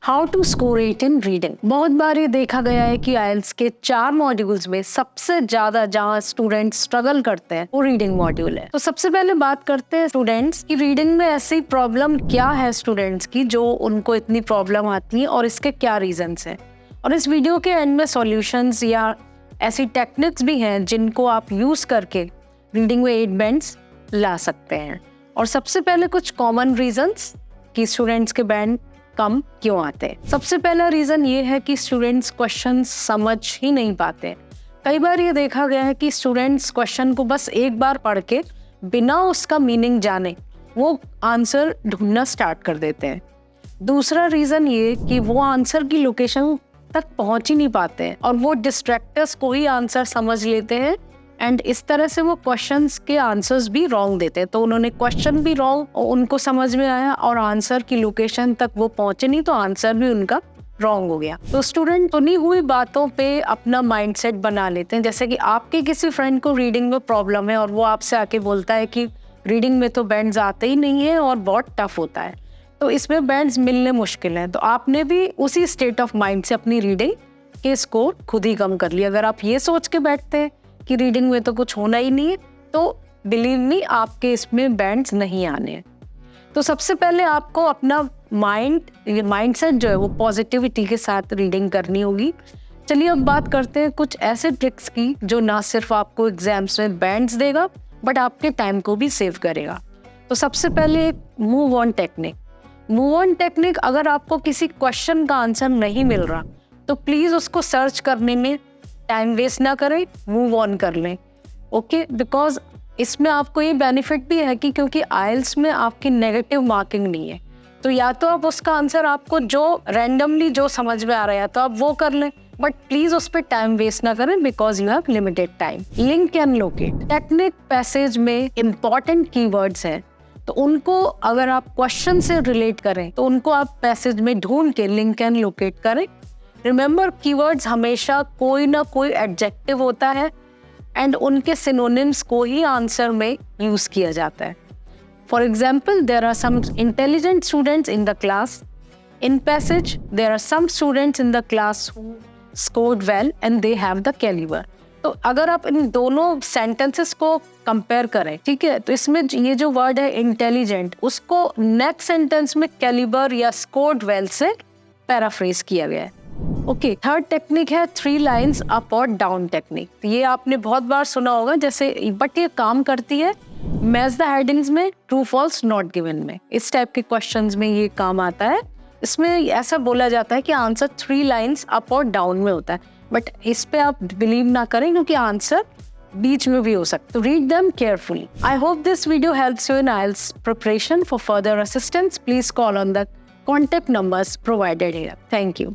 How to score 8 in reading. बहुत बार ये देखा गया है कि आइल्स के 4 मॉड्यूल्स में सबसे ज्यादा जहाँ स्टूडेंट्स स्ट्रगल करते हैं वो रीडिंग मॉड्यूल है। तो सबसे पहले बात करते हैं स्टूडेंट्स की रीडिंग में ऐसी प्रॉब्लम क्या है स्टूडेंट्स की जो उनको इतनी प्रॉब्लम आती है और इसके क्या रीजंस हैं। और इस वीडियो के एंड में सॉल्यूशंस या ऐसी टेक्निक्स भी हैं जिनको आप यूज करके रीडिंग में 8 बैंड्स ला सकते हैं। और सबसे पहले कुछ कॉमन रीजंस कि स्टूडेंट्स के बैंड कम क्यों आते हैं। सबसे पहला रीजन ये है कि स्टूडेंट्स क्वेश्चन समझ ही नहीं पाते। कई बार ये देखा गया है कि स्टूडेंट्स क्वेश्चन को बस एक बार पढ़ के बिना उसका मीनिंग जाने वो आंसर ढूंढना स्टार्ट कर देते हैं। दूसरा रीजन ये कि वो आंसर की लोकेशन तक पहुंच ही नहीं पाते हैं और वो डिस्ट्रैक्टर्स को ही आंसर समझ लेते हैं एंड इस तरह से वो क्वेश्चंस के आंसर्स भी रॉन्ग देते हैं। तो उन्होंने क्वेश्चन भी रॉन्ग उनको समझ में आया और आंसर की लोकेशन तक वो पहुंचे नहीं तो आंसर भी उनका रॉन्ग हो गया। तो स्टूडेंट सुनी हुई बातों पे अपना माइंडसेट बना लेते हैं। जैसे कि आपके किसी फ्रेंड को रीडिंग में प्रॉब्लम है और वो आपसे आके बोलता है कि रीडिंग में तो बैंड्स आते ही नहीं है और बहुत टफ होता है, तो इसमें बैंड्स मिलने मुश्किल है। तो आपने भी उसी स्टेट ऑफ माइंड से अपनी रीडिंग के स्कोर खुद ही कम कर लिया। अगर आप ये सोच के बैठते हैं कि रीडिंग में तो कुछ होना ही नहीं है तो बिलीव मी आपके इसमें बैंड्स नहीं आने हैं। तो सबसे पहले आपको अपना माइंडसेट जो है वो पॉजिटिविटी के साथ रीडिंग करनी होगी। चलिए अब बात करते हैं कुछ ऐसे ट्रिक्स की जो ना सिर्फ आपको एग्जाम्स में बैंड्स देगा बट आपके टाइम को भी सेव करेगा। तो सबसे पहले move on technique. Move on technique, अगर आपको किसी क्वेश्चन का आंसर नहीं मिल रहा तो प्लीज उसको सर्च करने में टाइम वेस्ट ना करें, मूव ऑन कर लें। ओके, बिकॉज इसमें आपको ये बेनिफिट भी है कि क्योंकि आइल्स में आपकी नेगेटिव मार्किंग नहीं है, तो या तो आप उसका आंसर आपको जो रैंडमली जो समझ में आ रहा है तो आप वो कर लें, बट प्लीज उस पर टाइम वेस्ट ना करें because you have limited time. Link and locate technique passage में इंपॉर्टेंट कीवर्ड्स हैं तो उनको अगर आप क्वेश्चन से रिलेट करें तो उनको आप पैसेज में ढूंढ के लिंक एंड लोकेट करें। रिमेंबर, कीवर्ड्स हमेशा कोई ना कोई एडजेक्टिव होता है एंड उनके सिनोनिम्स को ही आंसर में यूज किया जाता है। For example, there are some intelligent students in the class. In passage there are some students in the class who scored well and they have the calibre. तो अगर आप इन दोनों सेंटेंसेस को कंपेयर करें, ठीक है, तो इसमें ये जो वर्ड है इंटेलिजेंट उसको नेक्स्ट सेंटेंस में कैलिबर या स्कोर्ड वेल से पैराफ्रेज किया गया है। ओके, थर्ड टेक्निक है 3 लाइन्स अप और डाउन टेक्निक। ये आपने बहुत बार सुना होगा जैसे, बट ये काम करती है मैच द हेडिंग्स में, ट्रू फॉल्स नॉट गिवन में। इस टाइप के क्वेश्चंस में ये काम आता है। इसमें ऐसा बोला जाता है कि आंसर 3 लाइन्स अप और डाउन में होता है, बट इस पे आप बिलीव ना करें क्योंकि आंसर बीच में भी हो सकता है। तो read them carefully. I hope this video helps you in IELTS preparation. For further assistance, please call on the contact numbers provided here. Thank you.